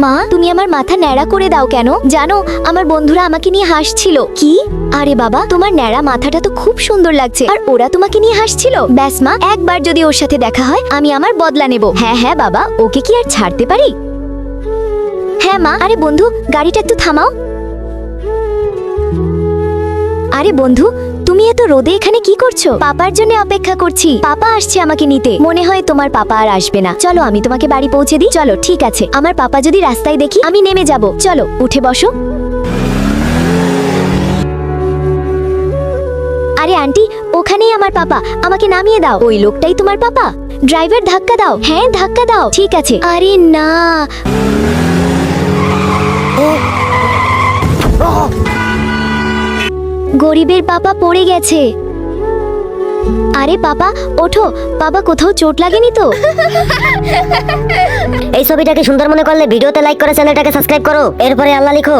মা, তুমি আমার মাথা ন্যাড়া করে দাও কেন? জানো, আমার বন্ধুরা আমাকে নিয়ে হাসছিল। কি? আরে বাবা, তোমার ন্যাড়া মাথাটা তো খুব সুন্দর লাগছে, আর ওরা তোমাকে নিয়ে হাসছিল। ব্যাস মা, একবার যদি ওর সাথে দেখা হয় আমি আমার বদলা নেব। হ্যাঁ হ্যাঁ বাবা, ওকে কি আর ছাড়তে পারি? হ্যাঁ মা। আরে বন্ধু, গাড়িটা একটু থামাও। আরে বন্ধু, তুমি এত রোদে এখানে কি করছো? পাপার জন্য অপেক্ষা করছি। পাপা আসছে আমাকে নিতে। মনে হয় তোমার পাপা আর আসবে না। চলো আমি তোমাকে বাড়ি পৌঁছে দিই। চলো, ঠিক আছে। আমার পাপা যদি রাস্তায় দেখি আমি নেমে যাব। চলো, উঠে বসো। আরে আন্টি, ওখানেই আমার পাপা। আমাকে নামিয়ে দাও। ওই লোকটাই তোমার পাপা? ড্রাইভার ধাক্কা দাও। হ্যাঁ, ধাক্কা দাও। ঠিক আছে। আরে না, গরিবের পাপা পড়ে গেছে। আরে পাপা, ওঠো। পাপা, কোথাও চোট লাগেনি তো? এই ছবিটাকে সুন্দর মনে করলে ভিডিওতে লাইক করে চ্যানেলটাকে সাবস্ক্রাইব করো, এরপরে আল্লাহ লিখো।